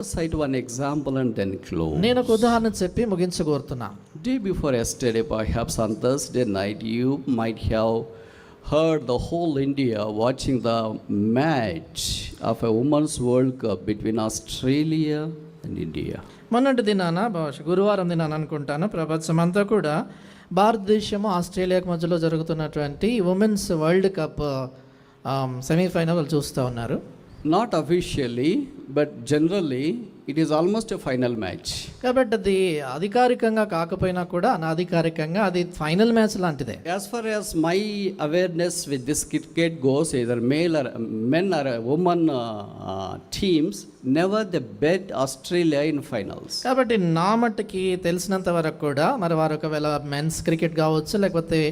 Cite one example and then close. నేను ఒక ఉదాహరణ చెప్పి ముగించగోరుతున్నా. Day before yesterday, perhaps on Thursday night, you might have heard the whole India watching the match of a Women's World Cup between Australia and India. మొన్నటి దినాన గురువారం దినాన అనుకుంటాను, ప్రపంచమంతా కూడా భారతదేశము ఆస్ట్రేలియాకు మధ్యలో జరుగుతున్నటువంటి ఉమెన్స్ వరల్డ్ కప్ సెమీఫైనల్ చూస్తూ ఉన్నారు. Not officially, but generally it is almost a final match. కాబట్టి అది అధికారికంగా కాకపోయినా కూడా అనధికారికంగా అది ఫైనల్ మ్యాచ్ లాంటిదే. As far as my awareness with this cricket goes, either male or men or women teams, never they bet Australia in finals. కాబట్టి నా మట్టుకి తెలిసినంత వరకు కూడా మరి వారు ఒకవేళ మెన్స్ క్రికెట్ కావచ్చు లేకపోతే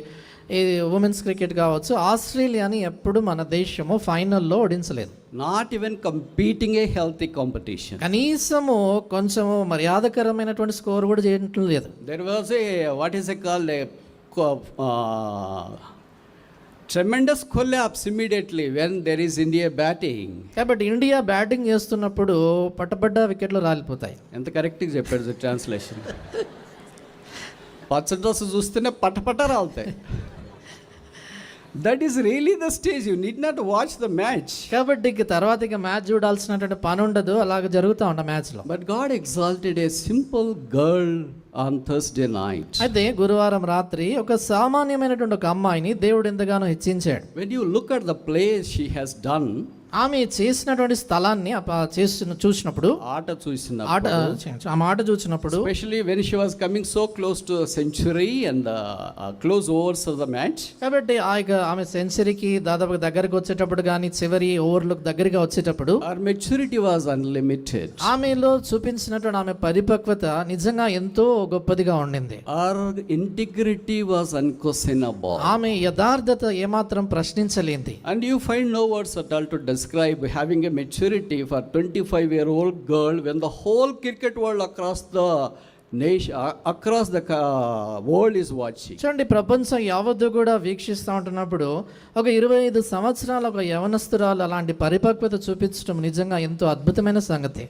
ఈ ఉమెన్స్ క్రికెట్ కావచ్చు, ఆస్ట్రేలియాని ఎప్పుడు మన దేశము ఫైనల్లో ఓడించలేదు. Not even competing a healthy competition. కనీసము కొంచెము మర్యాదకరమైనటువంటి స్కోర్ కూడా చేయటం లేదు. There was a what is it called a tremendous collapse immediately when there is India batting. కాబట్టి ఇండియా బ్యాటింగ్ చేస్తున్నప్పుడు పట్టపడ్డ వికెట్లు రాలిపోతాయి. ఎంత కరెక్ట్గా చెప్పాడు ట్రాన్స్లేషన్. పచ్చ డ్రెస్ చూస్తేనే పట్టపట్ట రాలుతాయి. That is really the stage. You need not watch the match. కాబట్టి తర్వాత ఇక మ్యాచ్ చూడాల్సినటువంటి పని ఉండదు, అలాగ జరుగుతూ ఉండ మ్యాచ్లో. But God exalted a simple girl on Thursday night. అయితే గురువారం రాత్రి ఒక సామాన్యమైనటువంటి ఒక అమ్మాయిని దేవుడు ఎంతగానో హెచ్చించాడు. When you look at the play she has done, ఆమె చేసినటువంటి స్థలాన్ని చూసినప్పుడు ఆట చూసినప్పుడు especially when she was coming so close to a century and the close overs of the match. కాబట్టి ఆమె సెంచరీకి దాదాపు దగ్గరికి వచ్చేటప్పుడు కానీ చివరి ఓవర్లకు దగ్గరగా వచ్చేటప్పుడు her maturity was unlimited. ఆమెలో చూపించినటువంటి ఆమె పరిపక్వత నిజంగా ఎంతో గొప్పదిగా ఉండింది. her integrity was unquestionable. ఆమె యథార్థత ఏమాత్రం ప్రశ్నించలేంది. And you find no words at all to describe having a maturity for 25-year-old girl when the whole cricket world across the nation, across the world is watching. చూడండి, ప్రపంచం యావత్తు కూడా వీక్షిస్తూ ఉంటున్నప్పుడు ఒక 25 సంవత్సరాల ఒక యవనస్తురాలు అలాంటి పరిపక్వత చూపించడం నిజంగా ఎంతో అద్భుతమైన సంగతి.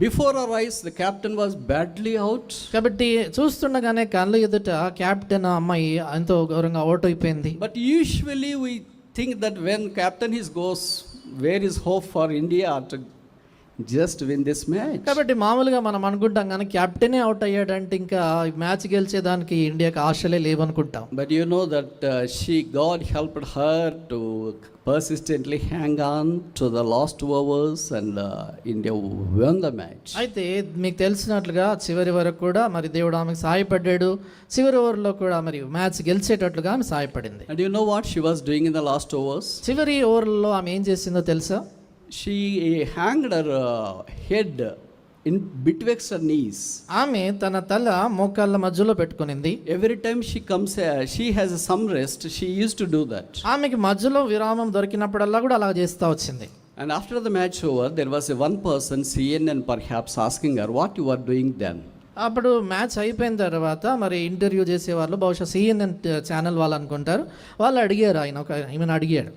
Before her eyes the captain was badly out. కాబట్టి చూస్తుండగానే కళ్ళ ఎదుట కెప్టెన్ అమ్మాయి ఎంతో ఘోరంగా అవుట్ అయిపోయింది. But usually we think that when captain goes, where is hope for India to just win this match? కాబట్టి మామూలుగా మనం అనుకుంటాం కానీ కెప్టెనే అవుట్ అయ్యాడంటే ఇంకా మ్యాచ్ గెలిచేదానికి ఇండియాకి ఆశలే లేవనుకుంటాం. But you know that God helped her to persistently hang on to the last overs and India won the match. అయితే మీకు తెలిసినట్లుగా చివరి వరకు కూడా మరి దేవుడు ఆమెకు సహాయపడ్డాడు. చివరి ఓవర్లో కూడా మరి మ్యాచ్ గెలిచేటట్లుగా ఆమె సహాయపడింది. And you know what she was doing in the last overs? చివరి ఓవర్లో ఆమె ఏం చేసిందో తెలుసా? She hanged her head in betwixt her knees. ఆమె తన తల మోకాళ్ళ మధ్యలో పెట్టుకునింది. Every time she comes she has some rest, she used to do that. ఆమెకి మధ్యలో విరామం దొరికినప్పుడల్లా కూడా అలా చేస్తూ వచ్చింది. And after the match over, there was one person, CNN perhaps, asking her what you were doing then. అప్పుడు match అయిపోయిన తర్వాత మరి ఇంటర్వ్యూ చేసేవాళ్ళు, బహుశా CNN ఛానల్ వాళ్ళు అనుకుంటారు, వాళ్ళు అడిగారు, ఈమెను అడిగాడు.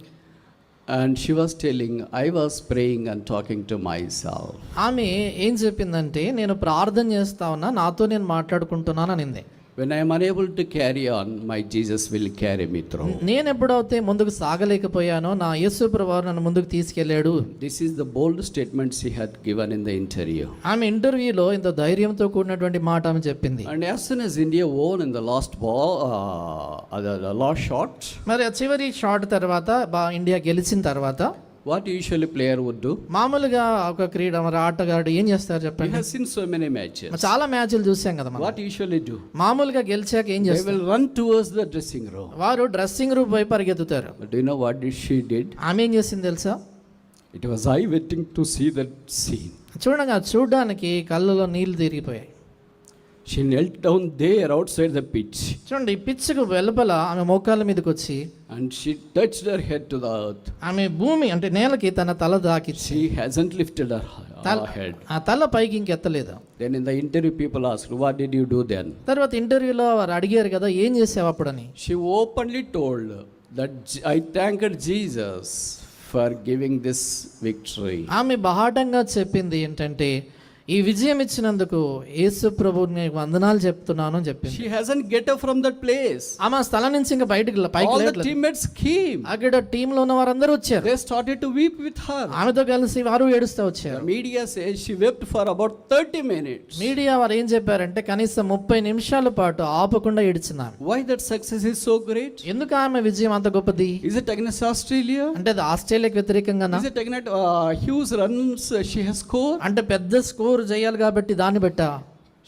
And she was telling, I was praying and talking to myself. ఆమె ఏం చెప్పిందంటే, నేను ప్రార్థన చేస్తా ఉన్నా, నాతో నేను మాట్లాడుకుంటున్నాను అనింది. When I am unable to carry on, my Jesus will carry me through. నేను ఎప్పుడైతే ముందుకు సాగలేకపోయానో నా యేసు ప్రభువు నన్ను ముందుకు తీసుకెళ్ళాడు. This is the bold statement she had given in the interview. ఆమె ఇంటర్వ్యూలో ఇంత ధైర్యంతో కూడినటువంటి మాట ఆమె చెప్పింది. And as soon as India won in the last ball, the last shot, మరి ఆ చివరి షాట్ తర్వాత ఇండియా గెలిచిన తర్వాత what usually player would do? మామూలుగా ఒక ఆటగాడు ఏం చేస్తారు చెప్పండి? We have seen so many matches. చాలా మ్యాచ్లు చూసాం కదా మనం. What usually do? మామూలుగా గెలిచాక ఏం చేస్తారు? They will run towards the dressing room. వారు డ్రెస్సింగ్ రూమ్ వైపు పరిగెత్తుతారు. But do you know what she did? ఆమె ఏం చేసింది తెలుసా? It was I waiting to see that scene. చూడడానికి కళ్ళలో నీళ్లు తిరిగిపోయాయి. She knelt down there outside the pitch. చూడండి, పిచ్చుకు వెలుపల ఆమె మోకాళ్ళ మీదకి వచ్చి and she touched her head to the earth. ఆమె భూమి అంటే నేలకి తన తల దాకిచ్చి She hasn't lifted her head. ఆ తల పైకి ఇంకెత్తలేదు. Then in the interview people asked, what did you do then? తర్వాత ఇంటర్వ్యూలో వారు అడిగారు కదా, ఏం చేసావు అప్పుడని. She openly told that I thanked Jesus for giving this victory. ఆమె బాహాటంగా చెప్పింది ఏంటంటే ఈ విజయం ఇచ్చినందుకు యేసు ప్రభువుకి నేను వందనాలు చెప్తున్నాను అని చెప్పింది. She hasn't get up from that place. ఆమె ఆ స్థలం నుంచి ఇంకా పైకి All the లేట్లేదు. teammates came. అక్కడ టీంలో ఉన్న వారందరూ వచ్చారు. They started to weep with her. ఆమెతో కలిసి వారు ఏడుస్తూ వచ్చారు. The media says she wept for about 30 minutes. Media వారు ఏం చెప్పారంటే కనీసం 30 నిమిషాల పాటు ఆపకుండా ఏడ్చినారు. Why that success is so great? ఎందుకు ఆమె విజయం అంత గొప్పది? Is it against Australia? అంటే అది ఆస్ట్రేలియాకి వ్యతిరేకంగానా? Is it against huge runs she has scored? అంటే పెద్ద స్కోర్ చేయాలి కాబట్టి దాన్ని బట్టా?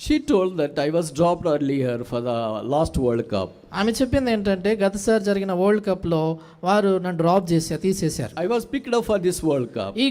She told that I was dropped earlier for the last World Cup. ఆమె చెప్పింది ఏంటంటే గతసారి జరిగిన వరల్డ్ కప్ లో వారు నన్ను డ్రాప్ తీసేశారు. I was picked up for this World Cup. ఈ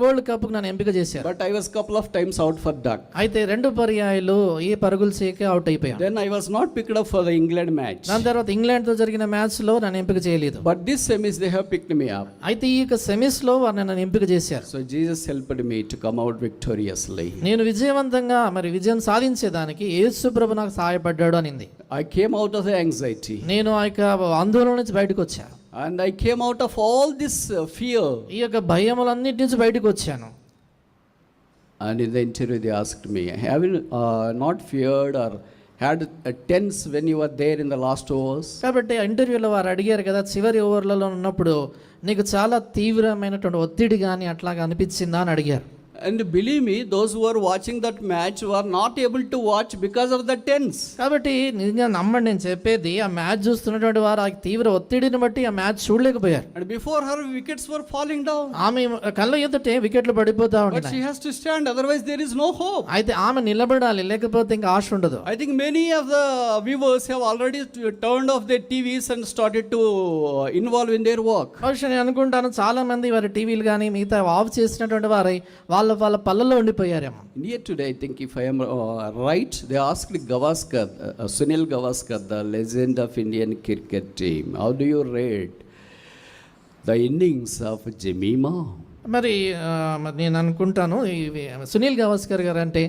వరల్డ్ కప్ కు నన్ను ఎంపిక చేశారు. But I was couple of times out for duck. అయితే 2 పర్యాయాలు ఈ పరుగులు చేయక అవుట్ అయిపోయాను. Then I was not picked up for the England match. దాని తర్వాత ఇంగ్లాండ్ తో జరిగిన మ్యాచ్ లో నన్ను ఎంపిక చేయలేదు. But this semis they have picked me up. అయితే ఈ సెమీస్ లో వారు నన్ను ఎంపిక చేశారు. So Jesus helped me to come out victoriously. నేను విజయవంతంగా విజయం సాధించేదానికి యేసు ప్రభు నాకు సహాయపడ్డాడు అనింది. I came out of the anxiety. నేను ఆ యొక్క ఆందోళన నుంచి బయటకు వచ్చాను. And I came out of all this fear. ఈ యొక్క భయములన్నిటి నుంచి బయటకు వచ్చాను. And in the interview they asked me, have you not feared or had a tense when you were there in the last overs? కాబట్టి ఇంటర్వ్యూలో వారు అడిగారు కదా, చివరి ఓవర్లలో ఉన్నప్పుడు నీకు చాలా తీవ్రమైనటువంటి ఒత్తిడి కానీ అట్లాగా అనిపించిందా అని అడిగారు. And believe me, those who were watching that match were not able to watch because of the tense. కాబట్టి నిజంగా నమ్మండి, నేను చెప్పేది ఆ మ్యాచ్ చూస్తున్నటువంటి వారు ఆ తీవ్ర ఒత్తిడిని బట్టి ఆ match చూడలేకపోయారు. And before her wickets were falling down. ఆమె కళ్ళ ఎదుటే వికెట్లు పడిపోతా But ఉంటాయి. she has to stand, otherwise there is no hope. అయితే ఆమె నిలబడాలి, లేకపోతే ఇంకా ఆశ ఉండదు. I think many of the viewers have already turned off their TVs and started to involve in their work. బహుశా నేను అనుకుంటాను చాలా మంది వారి టీవీలు కానీ మిగతా ఆఫ్ చేసినటువంటి వారై వాళ్ళ పళ్ళల్లో ఉండిపోయారేమో. Here today, I think if I am right, they asked Gavaskar, Sunil Gavaskar, the legend of Indian cricket team, how do you rate the innings of Jemima? మరి నేను అనుకుంటాను సునీల్ గవాస్కర్ గారు అంటే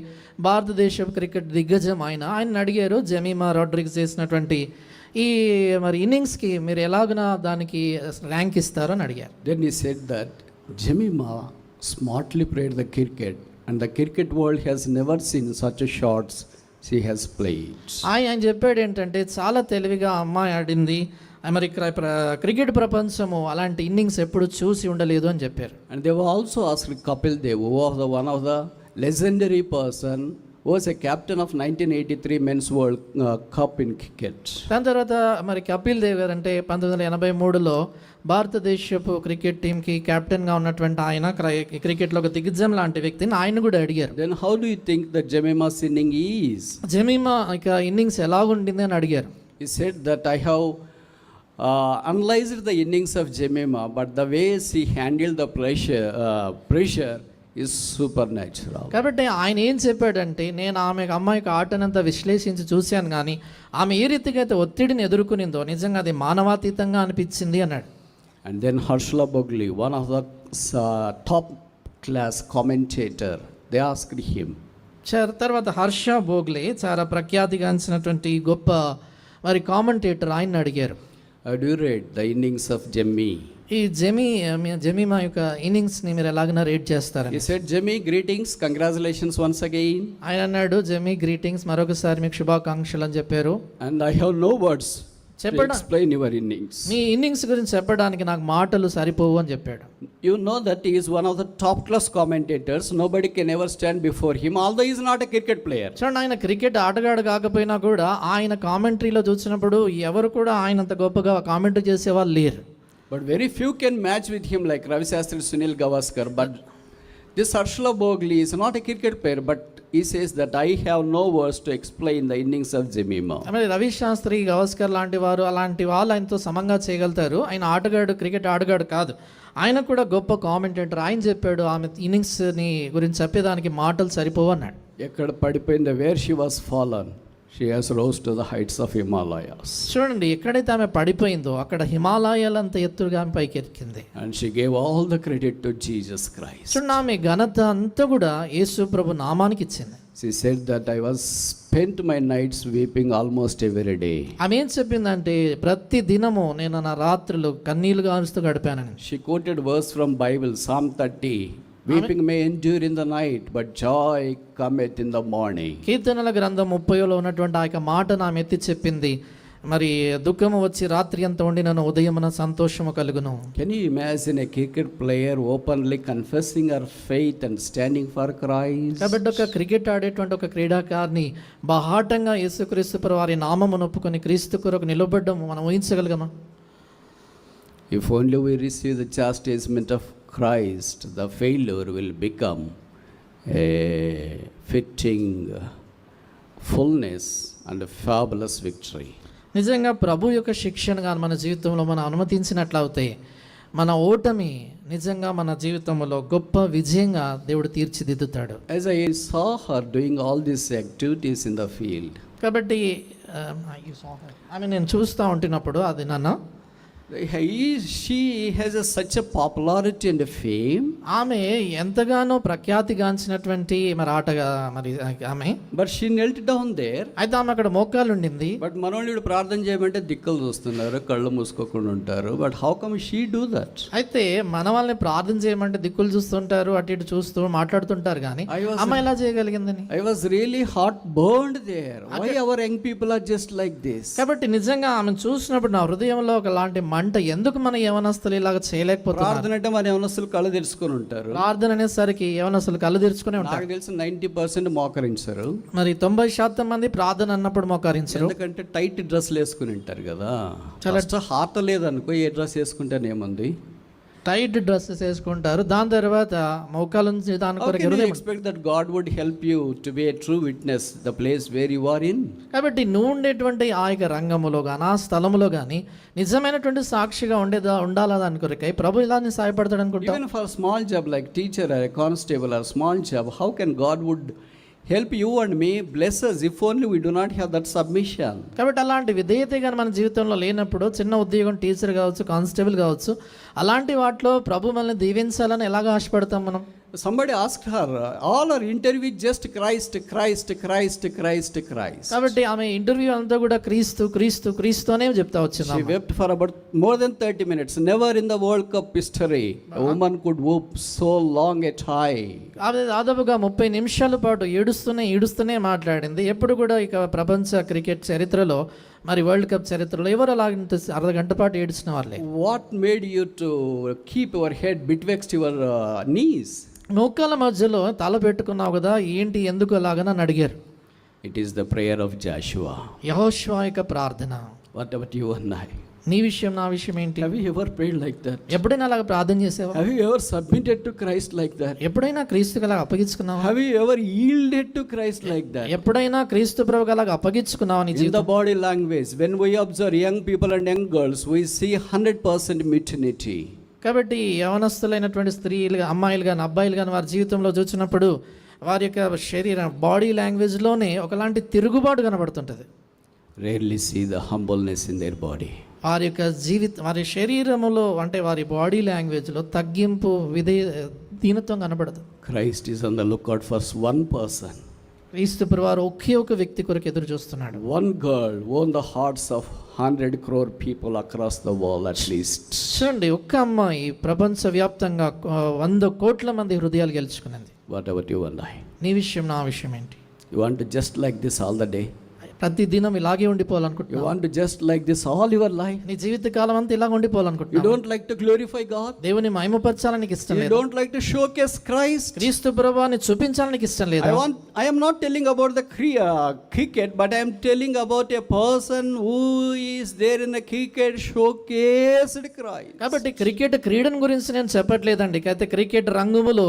భారతదేశ క్రికెట్ దిగ్గజం. ఆయన అడిగారు జమీమా రోడ్రిగ్స్ చేసినటువంటి ఈ ఇన్నింగ్స్కి మీరు ఎలాగునా దానికి ర్యాంక్ ఇస్తారు అని అడిగారు. Then he said that Jemima smartly played the cricket and the cricket world has never seen such a shots she has played. ఆయన చెప్పాడు ఏంటంటే చాలా తెలివిగా అమ్మాయి ఆడింది, మరి క్రికెట్ ప్రపంచము అలాంటి ఇన్నింగ్స్ ఎప్పుడు చూసి ఉండలేదు అని చెప్పారు. And they were also asked Kapil Dev, who was one of the legendary person who was a captain of 1983 Men's World Cup in cricket. దాని తర్వాత కపిల్ దేవ్ గారు అంటే 1983లో భారతదేశపు క్రికెట్ టీంకి కెప్టెన్గా ఉన్నటువంటి ఆయన క్రికెట్లో ఒక దిగ్గజం లాంటి వ్యక్తిని ఆయన కూడా అడిగారు. Then how do you think that Jemima's inning is? Jemimah innings ఎలా ఉండింది అని అడిగారు. He said that I have analyzed the innings of Jemima, but the way she handled the pressure is supernatural. కాబట్టి ఆయన ఏం చెప్పాడంటే నేను అమ్మాయికి ఆటనంతా విశ్లేషించి చూశాను, కానీ ఆమె ఏ రీతిగా అయితే ఒత్తిడిని ఎదుర్కొనిందో నిజంగా అది మానవాతీతంగా అనిపించింది అన్నాడు. And then Harshla Bogli, one of the top class commentator, they asked him. తర్వాత హర్ష బోగ్లే చాలా ప్రఖ్యాతిగాంచినటువంటి గొప్ప కామెంటేటర్ ఆయన అడిగారు, How do you rate the innings of Jemmy? ఈ జమీమా యొక్క ఇన్నింగ్స్ని మీరు ఎలాగైనా రేట్ చేస్తారని. He said, Jemmy, greetings, congratulations once again. ఆయన అన్నాడు, జమీ గ్రీటింగ్స్, మరొకసారి మీకు శుభాకాంక్షలు అని చెప్పారు. And I have no words to explain your innings. Me innings గురించి చెప్పడానికి నాకు మాటలు సరిపోవు అని చెప్పాడు. You know that he is one of the top class commentators. Nobody can ever stand before him, although he is not a cricket player. చూడండి, ఆయన cricket ఆటగాడు కాకపోయినా కూడా ఆయన కామెంటరీలో చూసినప్పుడు ఎవరు కూడా ఆయన అంత గొప్పగా కామెంటరీ చేసేవాళ్ళు లేరు. But very few can match with him like Ravi Shastri, Sunil Gavaskar. But this Harshla Bogli is not a cricket player, but he says that I have no words to explain the innings of Jemima. Ravi Sastry, Gavaskar లాంటి వారు అలాంటి వాళ్ళు ఆయనతో సమంగా చేయగలుగుతారు. ఆయన ఆటగాడు, cricket ఆటగాడు కాదు, ఆయన కూడా గొప్ప కామెంటేటర్. ఆయన చెప్పాడు ఆమె ఇన్నింగ్స్ని గురించి చెప్పేదానికి మాటలు సరిపోవు అన్నాడు. ఎక్కడ పడిపోయింది, where she was fallen, she has rose to the heights of Himalayas. చూడండి, ఎక్కడైతే ఆమె పడిపోయిందో అక్కడ హిమాలయాలంత ఎత్తుగా ఆమె పైకి ఎక్కింది. And she gave all the credit to Jesus Christ. చూడండి, ఆమె ఘనత అంతా కూడా యేసు ప్రభు నామానికి ఇచ్చింది. She said that I was spent my nights weeping almost every day. ఆమె ఏం చెప్పిందంటే ప్రతి దినము నేను నా రాత్రులు కన్నీళ్లు గారుస్తూ గడిపానని. She quoted verse from Bible, Psalm 30. Weeping may endure in the night, but joy cometh in the morning. కీర్తనల గ్రంథం 30లో ఉన్నటువంటి ఆ యొక్క మాటను ఆమె ఎత్తి చెప్పింది. మరి దుఃఖము వచ్చి రాత్రి అంతా ఉండి నన్ను ఉదయమున సంతోషము కలుగును. Can you imagine a cricket player openly confessing her faith and standing for Christ? కాబట్టి ఒక క్రికెట్ ఆడేటువంటి ఒక క్రీడాకారిని బాహాటంగా యేసుక్రీస్తు ప్రభు వారి నామమును ఒప్పుకొని క్రీస్తు కొరకు నిలబడడం మనం ఊహించగలగమా? If only we receive the chastisement of Christ, the failure will become a fitting fullness and a fabulous victory. నిజంగా ప్రభు యొక్క శిక్షణ కానీ మన జీవితంలో మనం అనుమతించినట్లయితే మన ఓటమి నిజంగా మన జీవితంలో గొప్ప విజయంగా దేవుడు తీర్చిదిద్దుతాడు. As I saw her doing all these activities in the field, కాబట్టి ఆమె నేను చూస్తూ ఉంటున్నప్పుడు అది నాన్న she has such a popularity and a fame. ఆమె ఎంతగానో ప్రఖ్యాతిగాంచినటువంటి మరి ఆటగా మరి ఆమె. But she knelt down there. అయితే ఆమె అక్కడ మోకాలు ఉండింది. బట్ మనోళ్ళు ప్రార్థన చేయమంటే దిక్కులు చూస్తున్నారు, కళ్ళు మూసుకోకుండా ఉంటారు. But how come she do that? అయితే మన వాళ్ళని ప్రార్థన చేయమంటే దిక్కులు చూస్తుంటారు, అటు ఇటు చూస్తూ మాట్లాడుతుంటారు, కానీ ఆమె ఎలా చేయగలిగిందని. I was really heart burned there. Why our young people are just like this? కాబట్టి నిజంగా ఆమె చూసినప్పుడు నా హృదయంలో ఒకలాంటి మంట, ఎందుకు మన యవనస్తులు ఇలాగ చేయలేకపోతున్నారు. ప్రార్థన అంటే మన యవనస్తులు కళ్ళు తెరుచుకొని ఉంటారు. ప్రార్థన అనేసరికి యవనస్తులు కళ్ళు తెరుచుకునే ఉంటారు. నాకు తెలిసి 90% మోకరించరు. మరి 90% మంది ప్రార్థన అన్నప్పుడు మోకరించరు. ఎందుకంటే టైట్ డ్రెస్లు వేసుకుని ఉంటారు కదా. చాలా హార్ట్ లేదనుకో, ఏ డ్రెస్ వేసుకుంటేనేముంది, టైట్ డ్రెస్సెస్ వేసుకుంటారు. దాని తర్వాత మోకాల నుంచి దాని కొరకు expect that God would help you to be a true witness the place where you are in. కాబట్టి నువ్వు ఉండేటువంటి ఆ యొక్క రంగములో కానీ ఆ స్థలములో కానీ నిజమైనటువంటి సాక్షిగా ఉండాలా దాని కొరకై ప్రభు ఇలా సహాయపడతాడు అనుకుంటా. Even for small job like teacher or constable or small job, how can God would help you and me, bless us if only we do not have that submission. కాబట్టి అలాంటి విధేయత కానీ మన జీవితంలో లేనప్పుడు చిన్న ఉద్యోగం, టీచర్ కావచ్చు, కానిస్టేబుల్ కావచ్చు, అలాంటి వాటిలో ప్రభు మనల్ని దీవించాలని ఎలాగ ఆశపడతాం మనం. Somebody asked her, all her interview just Christ, Christ, Christ, Christ, Christ. కాబట్టి ఆమె ఇంటర్వ్యూ అంతా కూడా క్రీస్తు క్రీస్తు క్రీస్తు అనే చెప్తా వచ్చింది. She wept for about more than 30 minutes. Never in the World Cup history a woman could weep so long a time. ఆమె దాదాపుగా 30 నిమిషాల పాటు ఏడుస్తూనే మాట్లాడింది. ఎప్పుడు కూడా ఇక ప్రపంచ క్రికెట్ చరిత్రలో, మరి వరల్డ్ కప్ చరిత్రలో ఎవరు అలాంటి అర్ధగంట పాటు ఏడ్చిన వాళ్ళే. What made you to keep your head betwixt your knees? నోకాల మధ్యలో తల పెట్టుకున్నావు కదా, ఏంటి, ఎందుకు అలాగని అని అడిగారు. It is the prayer of Joshua. యెహోషువ యొక్క ప్రార్థన. What about you and I? నీ విషయం నా విషయం ఏంటి? Have you ever prayed like that? ఎప్పుడైనా అలాగ ప్రార్థన చేసావా? Have you ever submitted to Christ like that? ఎప్పుడైనా క్రీస్తుకి అలాగ అప్పగించుకున్నావా? Have you ever yielded to Christ like that? ఎప్పుడైనా క్రీస్తు ప్రభువుకి అలాగ అప్పగించుకున్నావా నీ In జీవితం? the body language, when we observe young people and young girls, we see 100% mutiny. కాబట్టి యవనస్తులైనటువంటి స్త్రీలు, అమ్మాయిలు కానీ అబ్బాయిలు కానీ వారి జీవితంలో చూసినప్పుడు వారి యొక్క శరీరం, బాడీ లాంగ్వేజ్లోనే ఒకలాంటి తిరుగుబాటు కనబడుతుంటుంది. Rarely see the humbleness in their body. వారి యొక్క వారి శరీరములో అంటే వారి బాడీ లాంగ్వేజ్లో తగ్గింపు, దీనత్వం కనబడదు. Christ is on the lookout for one person. క్రీస్తు ప్రభువారు ఒకే ఒక వ్యక్తి కొరకు ఎదురు చూస్తున్నాడు. One girl won the hearts of 100 crore people across the world at least. చూడండి, ఒక్క అమ్మాయి ప్రపంచ వ్యాప్తంగా 100 కోట్ల మంది హృదయాలు గెలుచుకున్నది. What about you and I? నీ విషయం నా విషయం ఏంటి? You want to just like this all the day? ప్రతి దినం ఇలాగే You ఉండిపోవాలనుకుంటున్నావు? want to just like this all your life? నీ జీవిత కాలం అంతా ఇలాగ You ఉండిపోవాలనుకుంటున్నావు? don't like to glorify God? దేవుని మహిమపరచాలని నీకు ఇష్టం You లేదు? don't like to showcase Christ? క్రీస్తు ప్రభువాన్ని చూపించాలని నీకు ఇష్టం లేదా? I am not telling about the cricket, but I am telling about a person who is there in the cricket showcased Christ. కాబట్టి క్రికెట్ క్రీడను గురించి నేను చెప్పట్లేదండి. అయితే క్రికెట్ రంగములో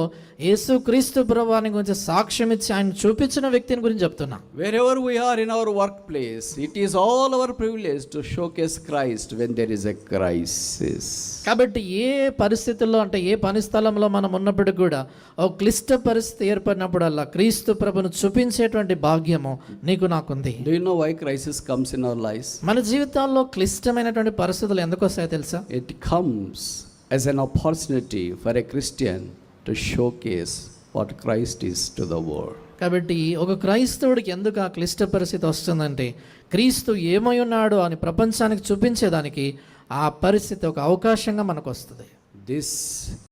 యేసు క్రీస్తు ప్రభువాని గురించి సాక్ష్యం ఇచ్చి ఆయన చూపించిన వ్యక్తిని గురించి చెప్తున్నా. Wherever we are in our workplace, it is all our privilege to showcase Christ when there is a crisis. కాబట్టి ఏ పరిస్థితుల్లో అంటే ఏ పని స్థలంలో మనం ఉన్నప్పటికీ కూడా ఒక క్లిష్ట పరిస్థితి ఏర్పడినప్పుడల్లా క్రీస్తు ప్రభును చూపించేటువంటి భాగ్యము నీకు నాకుంది. Do you know why crisis comes in our lives? మన జీవితాల్లో క్లిష్టమైనటువంటి పరిస్థితులు ఎందుకు వస్తాయో తెలుసా? It comes as an opportunity for a Christian to showcase what Christ is to the world. కాబట్టి ఒక క్రైస్తవుడికి ఎందుకు ఆ క్లిష్ట పరిస్థితి వస్తుందంటే క్రీస్తు ఏమై ఉన్నాడో అని ప్రపంచానికి చూపించేదానికి ఆ పరిస్థితి ఒక అవకాశంగా మనకు వస్తుంది. This